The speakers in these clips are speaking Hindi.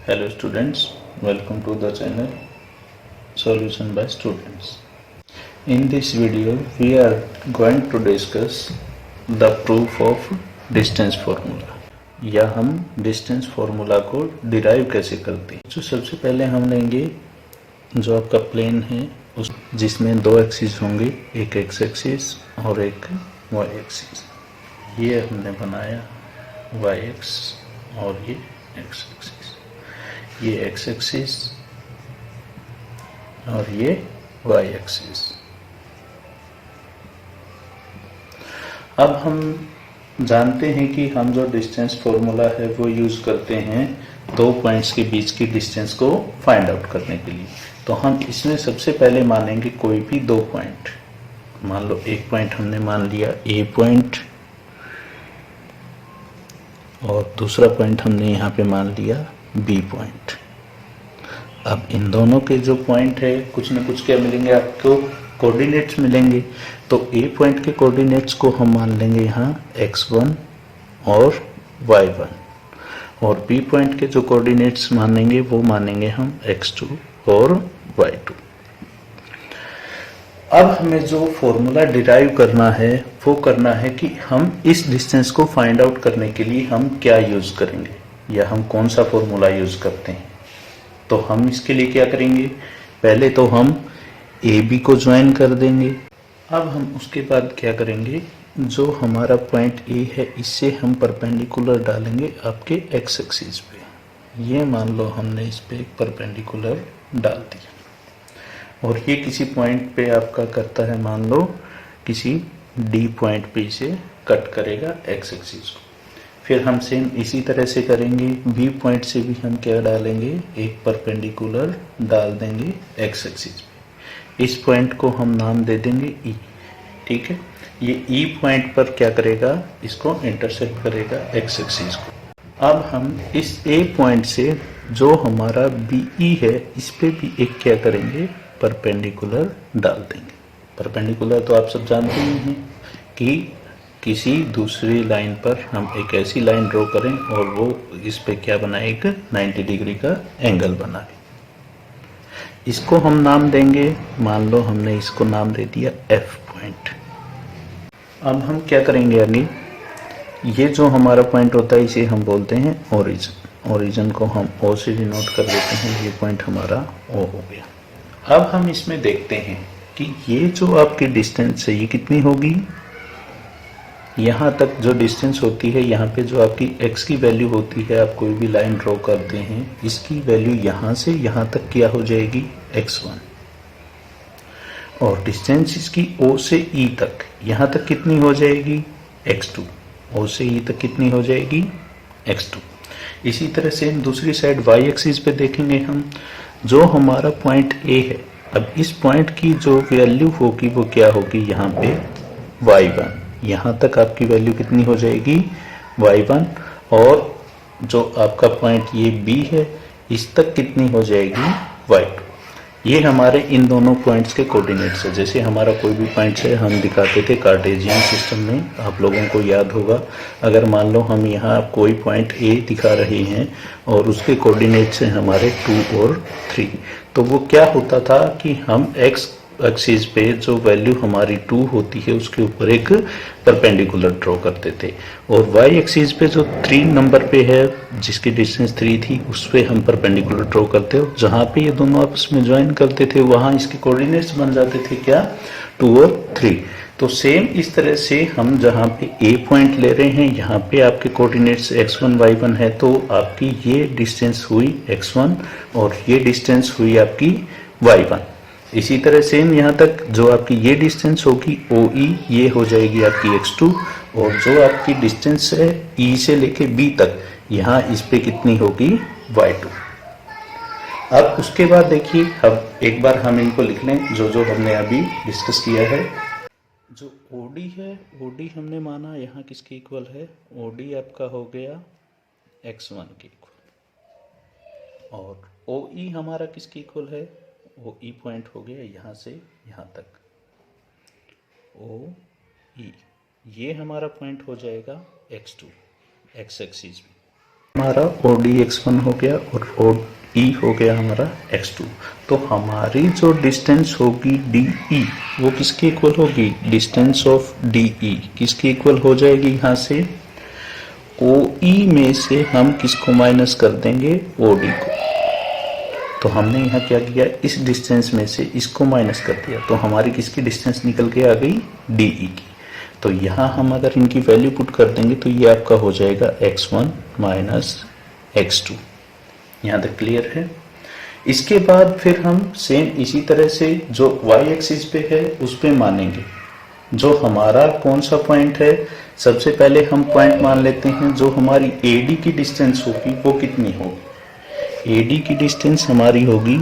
Hello students, welcome to the channel Solution by Students. In this video, we are going to discuss the proof of distance formula या हम distance formula को derive कैसे करते हैं। तो सबसे पहले हम लेंगे जो आपका प्लेन है उस जिसमें दो एक्सिस होंगे, एक एक्स एक्सिस और एक वाई एक्सिस। ये हमने बनाया वाई एक्स और ये एक्स एक्सिस, ये एक्स एक्सिस और ये वाई एक्सिस। अब हम जानते हैं कि हम जो डिस्टेंस फॉर्मूला है वो यूज करते हैं दो पॉइंट्स के बीच की डिस्टेंस को फाइंड आउट करने के लिए। तो हम इसमें सबसे पहले मानेंगे कोई भी दो पॉइंट। मान लो एक पॉइंट हमने मान लिया ए पॉइंट और दूसरा पॉइंट हमने यहाँ पे मान लिया बी पॉइंट। अब इन दोनों के जो पॉइंट है कुछ न कुछ क्या मिलेंगे आपको, कोऑर्डिनेट्स मिलेंगे। तो ए पॉइंट के कोऑर्डिनेट्स को हम मान लेंगे यहाँ x1 और y1 और बी पॉइंट के जो कोऑर्डिनेट्स मानेंगे वो मानेंगे हम x2 और y2। अब हमें जो फॉर्मूला डिराइव करना है वो करना है कि हम इस डिस्टेंस को फाइंड आउट करने के लिए हम क्या यूज करेंगे या हम कौन सा फॉर्मूला यूज करते हैं। तो हम इसके लिए क्या करेंगे, पहले तो हम ए बी को ज्वाइन कर देंगे। अब हम उसके बाद क्या करेंगे, जो हमारा पॉइंट ए है इससे हम परपेंडिकुलर डालेंगे आपके एक्स एक्सिस पे। ये मान लो हमने इस पे एक परपेंडिकुलर डाल दिया और ये किसी पॉइंट पे आपका करता है, मान लो किसी डी पॉइंट पे इसे कट करेगा एक्स एक्सिस को। फिर हम सेम इसी तरह से करेंगे, बी पॉइंट से भी हम क्या डालेंगे, एक परपेंडिकुलर डाल देंगे एक्स एक्सिस पे। इस पॉइंट को हम नाम दे देंगे ई, ठीक है। ये ई पॉइंट पर क्या करेगा, इसको इंटरसेक्ट करेगा एक्स एक्सिस को। अब हम इस ए पॉइंट से जो हमारा बी ई है इस पे भी एक क्या करेंगे, परपेंडिकुलर डाल देंगे। परपेंडिकुलर तो आप सब जानते ही हैं कि किसी दूसरी लाइन पर हम एक ऐसी लाइन ड्रॉ करें और वो इस पे क्या बनाए, एक 90 डिग्री का एंगल बनाए। इसको हम नाम देंगे, मान लो हमने इसको नाम दे दिया एफ पॉइंट। अब हम क्या करेंगे आगे, ये जो हमारा पॉइंट होता है इसे हम बोलते हैं ओरिजिन। ओरिजिन को हम ओ से डिनोट कर देते हैं, ये पॉइंट हमारा ओ हो गया। अब हम इसमें देखते हैं कि ये जो आपकी डिस्टेंस है ये कितनी होगी। यहाँ तक जो डिस्टेंस होती है, यहाँ पे जो आपकी x की वैल्यू होती है, आप कोई भी लाइन ड्रॉ करते हैं, इसकी वैल्यू यहाँ से यहाँ तक क्या हो जाएगी, x1। और डिस्टेंस इसकी o से e तक, यहाँ तक कितनी हो जाएगी, x2। o से e तक कितनी हो जाएगी, x2। इसी तरह से दूसरी साइड y एक्सिस पे देखेंगे हम, जो हमारा पॉइंट a है, अब इस पॉइंट की जो वैल्यू होगी वो क्या होगी, यहाँ पे y1। यहाँ तक आपकी वैल्यू कितनी हो जाएगी, y1। और जो आपका पॉइंट ये b है इस तक कितनी हो जाएगी, y2। ये हमारे इन दोनों पॉइंट्स के कोऑर्डिनेट्स है। जैसे हमारा कोई भी पॉइंट्स है हम दिखाते थे कार्टेशियन सिस्टम में, आप लोगों को याद होगा। अगर मान लो हम यहाँ कोई पॉइंट ए दिखा रहे हैं और उसके कोऑर्डिनेट्स हैं हमारे 2 और 3, तो वो क्या होता था कि हम एक्स एक्सिस पे जो वैल्यू हमारी 2 होती है उसके ऊपर एक परपेंडिकुलर ड्रॉ करते थे, और वाई एक्सिस पे जो 3 नंबर पे है जिसकी डिस्टेंस 3 थी उस पे हम परपेंडिकुलर ड्रॉ करते हो। जहाँ पे ये दोनों आपस में ज्वाइन करते थे वहाँ इसके कोऑर्डिनेट्स बन जाते थे क्या, 2 और 3। तो सेम इस तरह से हम जहाँ पे ए पॉइंट ले रहे हैं यहाँ पे आपके कोऑर्डिनेट्स x1 y1 है, तो आपकी ये डिस्टेंस हुई x1 और ये डिस्टेंस हुई आपकी y1। इसी तरह सेम यहाँ तक जो आपकी ये डिस्टेंस होगी OE, ये हो जाएगी आपकी x2, और जो आपकी डिस्टेंस है E से लेके B तक, यहाँ इस पे कितनी होगी, y2। अब उसके बाद देखिए, अब एक बार हम इनको लिख लें जो जो हमने अभी डिस्कस किया है। जो OD है, OD हमने माना यहाँ किसके इक्वल है, OD आपका हो गया x1 के इक्वल, और OE हमारा किसके इक्वल है, वो ई पॉइंट हो गया यहाँ से यहाँ तक, ओ ई, ये हमारा पॉइंट हो जाएगा x2 एक्स एक्सिस में। हमारा OD(x1) हो गया और OE हो गया हमारा x2। तो हमारी जो डिस्टेंस होगी DE वो किसके इक्वल होगी, डिस्टेंस ऑफ DE किसके इक्वल हो जाएगी, यहाँ से OE में से हम किसको माइनस कर देंगे, OD को। तो हमने यहाँ क्या किया, इस डिस्टेंस में से इसको माइनस कर दिया, तो हमारी किसकी डिस्टेंस निकल के आ गई, DE की। तो यहाँ हम अगर इनकी वैल्यू पुट कर देंगे तो ये आपका हो जाएगा x1 माइनस x2। यहाँ तक क्लियर है। इसके बाद फिर हम सेम इसी तरह से जो y एक्सिस पे है उस पे मानेंगे। जो हमारा कौन सा पॉइंट है, सबसे पहले हम पॉइंट मान लेते हैं जो हमारी AD की डिस्टेंस होगी वो कितनी होगी। AD की डिस्टेंस हमारी होगी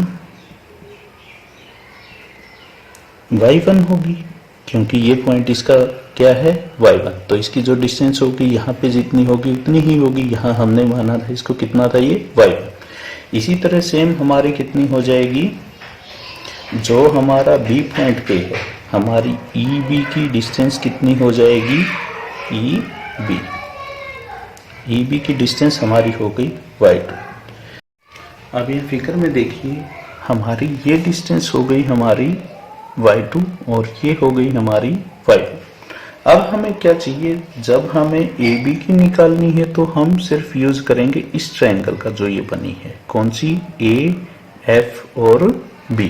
y1 होगी, क्योंकि ये पॉइंट इसका क्या है, y1। तो इसकी जो डिस्टेंस होगी यहाँ पे जितनी होगी उतनी ही होगी। यहाँ हमने माना था इसको कितना था, ये y1। इसी तरह सेम हमारी कितनी हो जाएगी, जो हमारा B पॉइंट पे है हमारी EB की डिस्टेंस कितनी हो जाएगी, EB की डिस्टेंस हमारी हो गई y2। अब ये फिगर में देखिए, हमारी ये डिस्टेंस हो गई हमारी y2 और ये हो गई हमारी y1। अब हमें क्या चाहिए, जब हमें AB की निकालनी है तो हम सिर्फ यूज करेंगे इस ट्रायंगल का जो ये बनी है, कौन सी, A, F और B।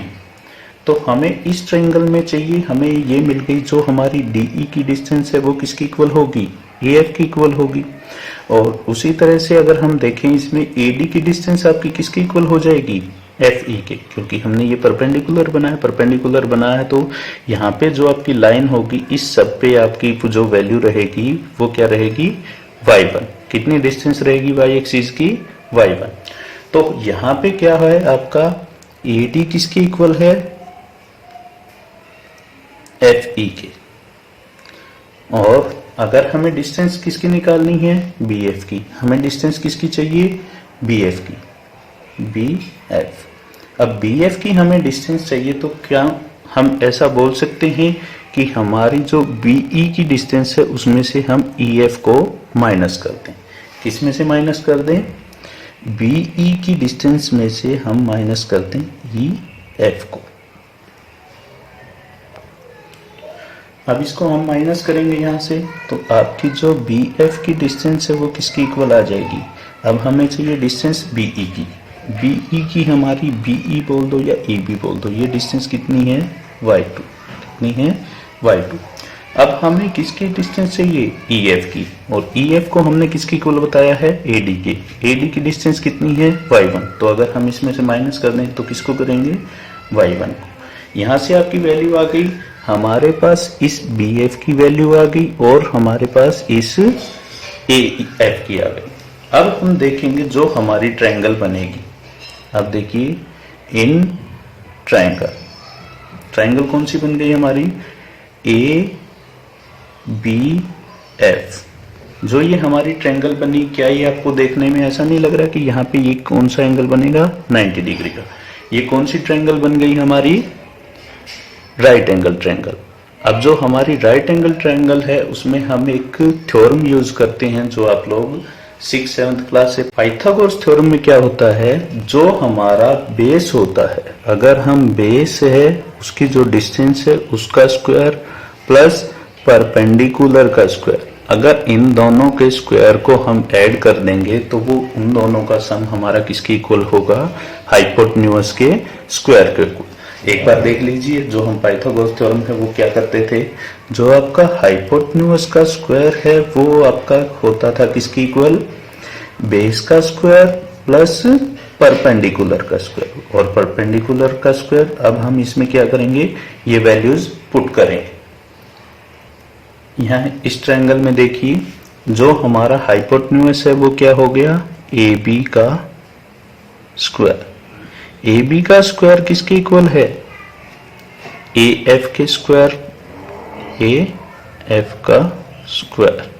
तो हमें इस ट्रायंगल में चाहिए, हमें ये मिल गई, जो हमारी DE की डिस्टेंस है वो किसकी इक्वल होगी, AF की इक्वल होगी। और उसी तरह से अगर हम देखें इसमें AD की डिस्टेंस आपकी किसकी इक्वल हो जाएगी, FE के, क्योंकि हमने ये परपेंडिकुलर बनाया है तो यहाँ पे जो आपकी लाइन होगी इस सब पे आपकी जो वैल्यू रहेगी वो क्या रहेगी, y1। कितनी डिस्टेंस रहेगी y एक्सिस की, y1। तो यहाँ पे क्या है आपका, AD किसके इक्वल है, FE के। और अगर हमें डिस्टेंस किसकी निकालनी है, BF की। हमें डिस्टेंस किसकी चाहिए, BF की, BF। अब BF की हमें डिस्टेंस चाहिए तो क्या हम ऐसा बोल सकते हैं कि हमारी जो BE की डिस्टेंस है उसमें से हम EF को माइनस कर दें। किस में से माइनस कर दें, BE की डिस्टेंस में से हम माइनस कर दें EF को। अब इसको हम माइनस करेंगे यहाँ से, तो आपकी जो BF की डिस्टेंस है वो किसकी इक्वल आ जाएगी। अब हमें चाहिए डिस्टेंस BE की। BE की हमारी BE बोल दो या EB बोल दो, ये डिस्टेंस कितनी है, y2। कितनी है, y2। अब हमें किसकी डिस्टेंस चाहिए, EF की। और EF को हमने किसकी इक्वल बताया है, AD के। AD की डिस्टेंस कितनी है, y1। तो अगर हम इसमें से माइनस कर दें तो किसको करेंगे, y1 को। यहाँ से आपकी वैल्यू आ गई, हमारे पास इस BF की वैल्यू आ गई और हमारे पास इस AF की आ गई। अब हम देखेंगे जो हमारी ट्रायंगल बनेगी। अब देखिए, इन ट्रायंगल कौन सी बन गई हमारी, ABF। जो ये हमारी ट्रायंगल बनी, क्या ये आपको देखने में ऐसा नहीं लग रहा कि यहाँ पे ये कौन सा एंगल बनेगा, 90 डिग्री का। ये कौन सी ट्रायंगल बन गई हमारी, राइट एंगल ट्रायंगल। अब जो हमारी राइट एंगल ट्रायंगल है उसमें हम एक थ्योरम यूज करते हैं जो आप लोग 6th-7th क्लास से, पाइथागोरस थ्योरम में क्या होता है, जो हमारा बेस होता है, अगर हम बेस है उसकी जो डिस्टेंस है उसका स्क्वायर प्लस परपेंडिकुलर का स्क्वायर, अगर इन दोनों के स्क्वायर को हम ऐड कर देंगे तो वो उन दोनों का सम हमारा किसके इक्वल होगा, हाइपोटेन्यूज के स्क्वायर के इक्वल। एक बार देख लीजिए, जो हम पाइथागोरस थ्योरम है वो क्या करते थे, जो आपका हाइपोटेन्यूज का स्क्वायर है वो आपका होता था किसकी इक्वल, बेस का स्क्वायर प्लस परपेंडिकुलर का स्क्वायर। और परपेंडिकुलर का स्क्वायर अब हम इसमें क्या करेंगे, ये वैल्यूज पुट करेंगे। यहाँ इस ट्रायंगल में देखिए, जो हमारा हाइपोटेन्यूज है वो क्या हो गया, AB का स्क्वायर। AB का स्क्वायर किसके इक्वल है, AF के स्क्वायर, AF का स्क्वायर।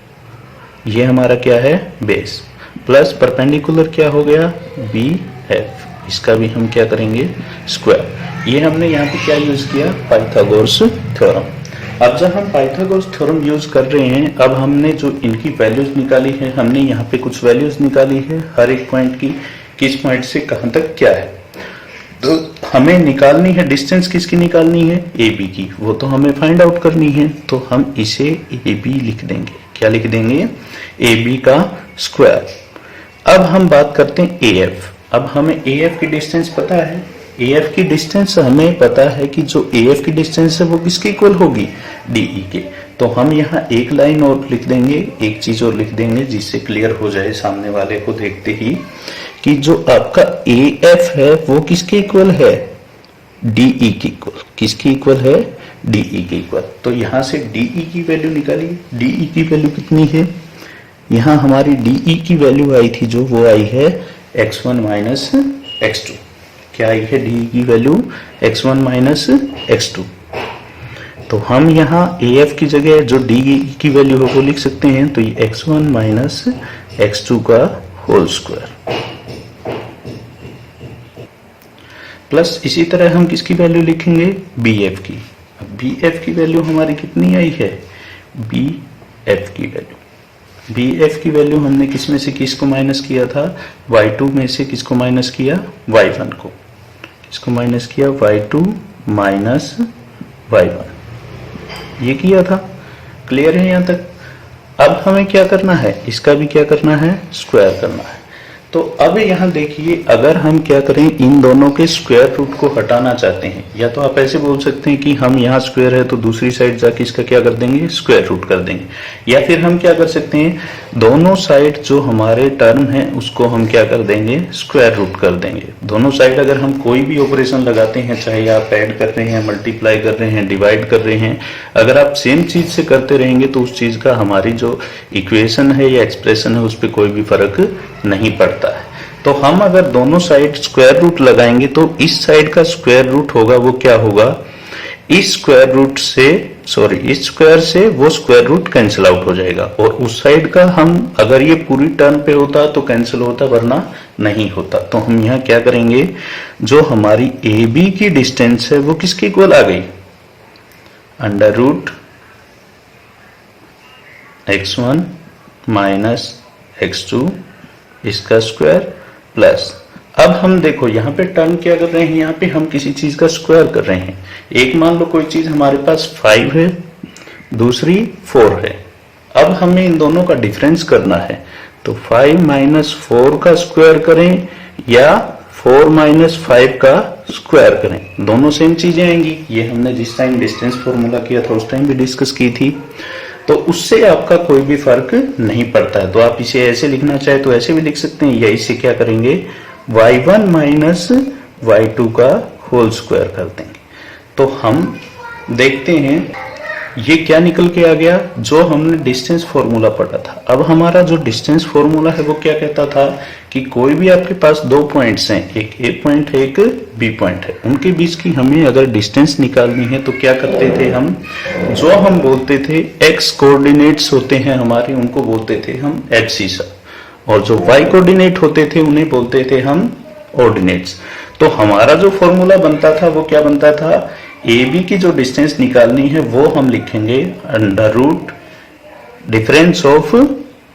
ये हमारा क्या है, बेस, प्लस परपेंडिकुलर क्या हो गया, BF। इसका भी हम क्या करेंगे, स्क्वायर। ये हमने यहाँ पे क्या यूज किया, पाइथागोरस थ्योरम। अब जब हम पाइथागोरस थ्योरम यूज कर रहे हैं, अब हमने जो इनकी वैल्यूज निकाली है, हमने यहाँ पे कुछ वैल्यूज निकाली है हर एक पॉइंट की, किस पॉइंट से कहां तक क्या है। तो हमें निकालनी है डिस्टेंस, किसकी निकालनी है, ए बी की, वो तो हमें फाइंड आउट करनी है। तो हम इसे ए बी लिख देंगे। क्या लिख देंगे, ए बी का स्क्वायर। अब हम बात करते हैं ए एफ। अब हमें ए एफ की डिस्टेंस पता है, ए एफ की डिस्टेंस हमें पता है कि जो ए एफ की डिस्टेंस है वो किसके इक्वल होगी, डीई के। तो हम यहाँ एक लाइन और लिख देंगे, एक चीज और लिख देंगे जिससे क्लियर हो जाए सामने वाले को देखते ही कि जो आपका ए एफ है वो किसके इक्वल है, डीई के इक्वल। किसके इक्वल है, डीई के इक्वल। तो यहां से डीई की वैल्यू निकाली, डीई की वैल्यू कितनी है, यहां हमारी डीई की वैल्यू आई थी जो, वो आई है x1 माइनस x2। क्या आई है डीई की वैल्यू, x1 माइनस x2। तो हम यहाँ AF की जगह जो DE की वैल्यू है वो लिख सकते हैं। तो ये x1 माइनस x2 का होल स्क्वायर प्लस इसी तरह हम किसकी वैल्यू लिखेंगे, BF की। अब BF की वैल्यू हमारी कितनी आई है, BF की वैल्यू, BF की वैल्यू हमने किस में से किसको माइनस किया था, y2 में से किसको माइनस किया, y1 को। किसको माइनस किया, y2 माइनस y1, ये किया था। क्लियर है यहां तक। अब हमें क्या करना है, इसका भी क्या करना है, स्क्वायर करना है। तो अब यहां देखिए, अगर हम क्या करें, इन दोनों के स्क्वायर रूट को हटाना चाहते हैं, या तो आप ऐसे बोल सकते हैं कि हम यहाँ स्क्वायर है तो दूसरी साइड जाके इसका क्या कर देंगे, स्क्वायर रूट कर देंगे। या फिर हम क्या कर सकते हैं, दोनों साइड जो हमारे टर्म है उसको हम क्या कर देंगे, स्क्वायर रूट कर देंगे। दोनों साइड अगर हम कोई भी ऑपरेशन लगाते हैं, चाहे आप ऐड कर रहे हैं, मल्टीप्लाई कर रहे हैं, डिवाइड कर रहे हैं, अगर आप सेम चीज से करते रहेंगे तो उस चीज का हमारी जो इक्वेशन है या एक्सप्रेशन है उस पर कोई भी फर्क नहीं पड़ता है। तो हम अगर दोनों साइड स्क्वायर रूट लगाएंगे तो इस साइड का स्क्वायर रूट होगा वो क्या होगा, इस स्क्वायर रूट से, सॉरी इस स्क्वायर से वो स्क्वायर रूट कैंसिल आउट हो जाएगा, और उस साइड का हम अगर ये पूरी टर्म पे होता तो कैंसिल होता, वरना नहीं होता। तो हम यहाँ क्या करेंगे, जो हमारी ए बी की डिस्टेंस है वो किसके इक्वल आ गई, under root x1 minus x2 इसका स्क्वायर प्लस, अब हम देखो यहाँ पे टर्म क्या कर रहे हैं, यहाँ पे हम किसी चीज का स्क्वायर कर रहे हैं। एक मान लो कोई चीज हमारे पास 5 है, दूसरी 4 है। अब हमें इन दोनों का डिफरेंस करना है, तो 5 माइनस 4 का स्क्वायर करें या 4 माइनस 5 का स्क्वायर करें, दोनों सेम चीजें आएंगी। ये हमने जिस टाइम डिस्टेंस फॉर्मूला किया था उस टाइम भी डिस्कस की थी। तो उससे आपका कोई भी फर्क नहीं पड़ता है। तो आप इसे ऐसे लिखना चाहे तो ऐसे भी लिख सकते हैं, या इसे क्या करेंगे, y1 माइनस y2 का होल स्क्वायर कर देंगे। तो हम देखते हैं ये क्या निकल के आ गया, जो हमने डिस्टेंस फॉर्मूला पढ़ा था। अब हमारा जो डिस्टेंस फॉर्मूला है वो क्या कहता था कि कोई भी आपके पास दो पॉइंट्स हैं, एक ए पॉइंट है एक बी पॉइंट है, उनके बीच की हमें अगर डिस्टेंस निकालनी है तो क्या करते थे हम, जो हम बोलते थे एक्स कोऑर्डिनेट्स होते हैं हमारे, उनको बोलते थे हम एब्सिसा, और जो वाई कोऑर्डिनेट होते थे उन्हें बोलते थे हम ऑर्डिनेट्स। तो हमारा जो फॉर्मूला बनता था वो क्या बनता था, ए बी की जो डिस्टेंस निकालनी है वो हम लिखेंगे under root difference of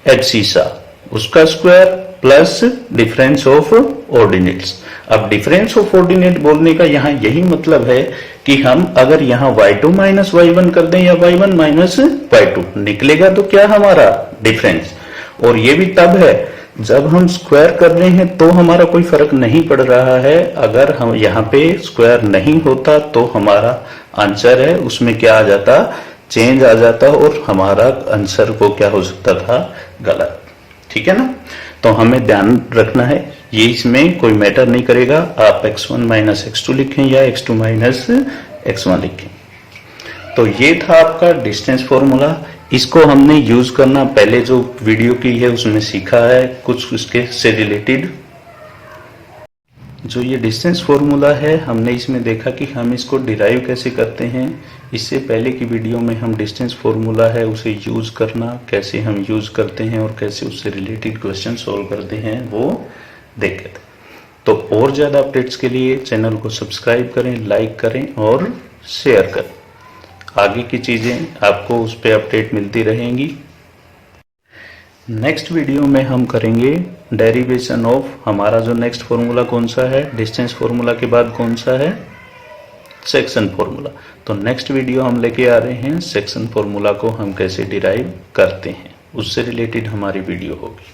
abscissa उसका square plus difference of ordinates. अब डिफरेंस ऑफ ऑर्डिनेट बोलने का यहाँ यही मतलब है कि हम अगर यहाँ y2 माइनस y1 कर दें या y1 माइनस y2, निकलेगा तो क्या हमारा डिफरेंस। और ये भी तब है जब हम स्क्वायर कर रहे हैं तो हमारा कोई फर्क नहीं पड़ रहा है, अगर हम यहाँ पे स्क्वायर नहीं होता तो हमारा आंसर है उसमें क्या आ जाता, चेंज आ जाता, और हमारा आंसर को क्या हो सकता था, गलत। ठीक है ना। तो हमें ध्यान रखना है, ये इसमें कोई मैटर नहीं करेगा, आप x1 माइनस x2 लिखें या x2 माइनस x1 लिखें। तो ये था आपका डिस्टेंस फॉर्मूला। इसको हमने यूज करना पहले जो वीडियो की है उसमें सीखा है, कुछ उसके से रिलेटेड जो ये डिस्टेंस फॉर्मूला है हमने इसमें देखा कि हम इसको डिराइव कैसे करते हैं। इससे पहले की वीडियो में हम डिस्टेंस फॉर्मूला है उसे यूज करना कैसे हम यूज करते हैं और कैसे उससे रिलेटेड क्वेश्चन सॉल्व करते हैं वो देखे थे। तो और ज्यादा अपडेट्स के लिए चैनल को सब्सक्राइब करें, लाइक करें और शेयर करें। आगे की चीज़ें आपको उस पर अपडेट मिलती रहेंगी। नेक्स्ट वीडियो में हम करेंगे डेरिवेशन ऑफ, हमारा जो नेक्स्ट फॉर्मूला कौन सा है, डिस्टेंस फॉर्मूला के बाद कौन सा है, सेक्शन फॉर्मूला। तो नेक्स्ट वीडियो हम लेके आ रहे हैं सेक्शन फॉर्मूला को हम कैसे डिराइव करते हैं, उससे रिलेटेड हमारी वीडियो होगी।